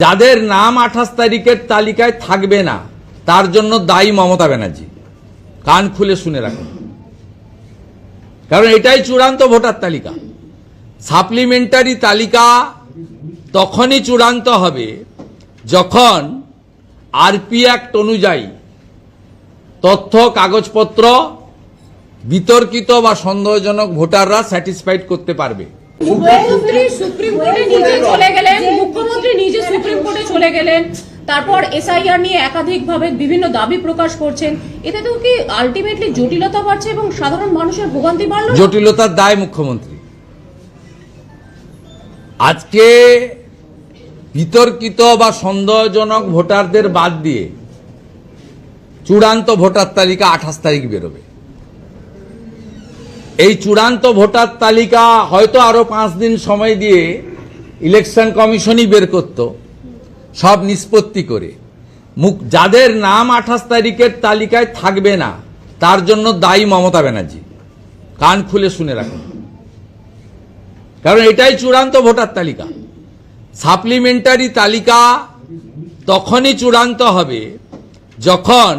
যাদের নাম 28 তারিখের তালিকায় থাকবে না তার জন্য দায়ী মমতা ব্যানার্জি। কান খুলে শুনে রাখুন, কারণ এটাই চূড়ান্ত ভোটার তালিকা। সাপ্লিমেন্টারি তালিকা তখনই চূড়ান্ত হবে যখন আরপি অ্যাক্ট অনুযায়ী তথ্য কাগজপত্র বিতর্কিত বা সন্দেহজনক ভোটাররা স্যাটিসফাইড করতে পারবে। মুখ্যমন্ত্রী সুপ্রিম কোর্টে নিজে চলে গেলেন, মুখ্যমন্ত্রী নিজে সুপ্রিম কোর্টে চলে গেলেন, তারপর এসআইআর নিয়ে একাধিকভাবে বিভিন্ন দাবি প্রকাশ করছেন। এতে তো কি আলটিমেটলি জটিলতা বাড়ছে এবং সাধারণ মানুষের ভোগান্তি বাড়লো? জটিলতার দায় মুখ্যমন্ত্রী। আজকে বিতর্কিত বা সন্দেহজনক ভোটারদের বাদ দিয়ে চূড়ান্ত ভোটার তালিকা 28 তারিখ বেরোবে। এই চূড়ান্ত ভোটার তালিকা হয়তো আরো 5 দিন সময় দিয়ে ইলেকশন কমিশনই বের করত, সব নিষ্পত্তি করে। যাদের নাম 28 তারিখের তালিকায় থাকবে না তার জন্য দায়ী মমতা ব্যানার্জি। কান খুলে শুনে রাখুন, কারণ এটাই চূড়ান্ত ভোটার তালিকা। সাপ্লিমেন্টারি তালিকা তখনই চূড়ান্ত হবে যখন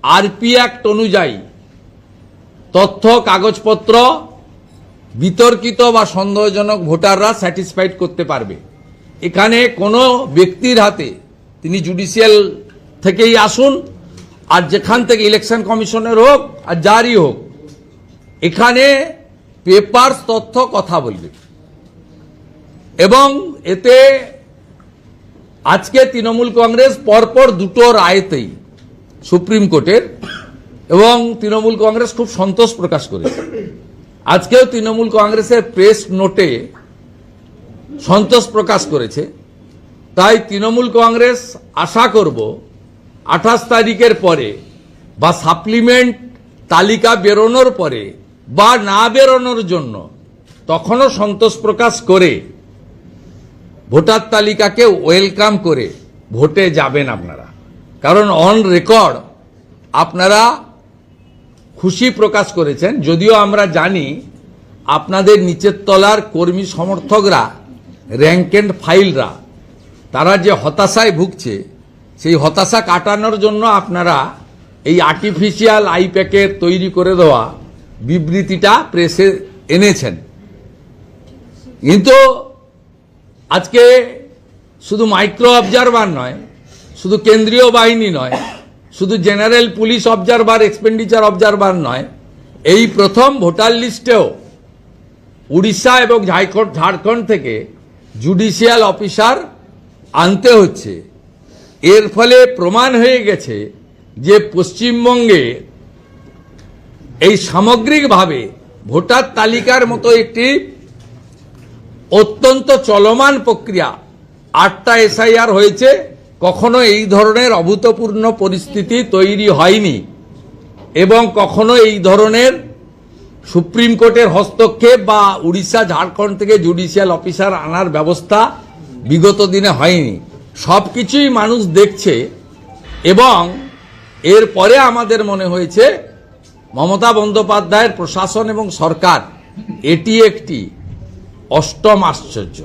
আরপি অ্যাক্ট অনুযায়ী তথ্য কাগজপত্র বিতর্কিত বা সন্দেহজনক ভোটাররা স্যাটিসফাইড করতে পারবে। এখানে কোনো ব্যক্তির হাতে, তিনি জুডিশিয়াল থেকেই আসুন আর যেখান থেকে ইলেকশন কমিশনের হোক আর যারই হোক, এখানে পেপারস তথ্য কথা বলবে। এবং এতে আজকে তৃণমূল কংগ্রেস পরপর দুটো রায়তেই সুপ্রিম কোর্টের, এবং তৃণমূল কংগ্রেস খুব সন্তোষ প্রকাশ করেছে। আজকেও তৃণমূল কংগ্রেসের প্রেস নোটে সন্তোষ প্রকাশ করেছে। তাই তৃণমূল কংগ্রেস আশা করব 28 তারিখের পরে বা সাপ্লিমেন্ট তালিকা বেরোনোর পরে বা না বেরোনোর জন্য তখনও সন্তোষ প্রকাশ করে ভোটার তালিকাকে ওয়েলকাম করে ভোটে যাবেন আপনারা। কারণ অন রেকর্ড আপনারা খুশি প্রকাশ করেছেন, যদিও আমরা জানি আপনাদের নিচের তলার কর্মী সমর্থকরা, র্যাঙ্ক এন্ড ফাইলরা, তারা যে হতাশায় ভুগছে, সেই হতাশা কাটানোর জন্য আপনারা এই আর্টিফিশিয়াল আইপ্যাকের তৈরি করে দেওয়া বিবৃতিটা প্রেসে এনেছেন। কিন্তু আজকে শুধু মাইক্রো অবজারভার নয়, শুধু কেন্দ্রীয় বাহিনী নয়, শুধু general police observer, expenditure observer নয়, এই প্রথম ভোটার লিস্টেও উড়িষ্যা এবং ঝাড়খণ্ড থেকে জুডিশিয়াল অফিসার আনতে হচ্ছে। এর ফলে প্রমাণ হয়ে গেছে যে পশ্চিমবঙ্গে এই সামগ্রিকভাবে ভোটার তালিকার মতো একটি অত্যন্ত চলমান প্রক্রিয়া, 8টা এসআইআর হয়েছে, কখনো এই ধরনের অভূতপূর্ণ পরিস্থিতি তৈরি হয়নি এবং কখনো এই ধরনের সুপ্রিম কোর্টের হস্তক্ষেপ বা উড়িষ্যা ঝাড়খণ্ড থেকে জুডিশিয়াল অফিসার আনার ব্যবস্থা বিগত দিনে হয়নি। সবকিছুই মানুষ দেখছে এবং এরপরে আমাদের মনে হয়েছে মমতা বন্দ্যোপাধ্যায়ের প্রশাসন এবং সরকার এটি একটি অষ্টম আশ্চর্য।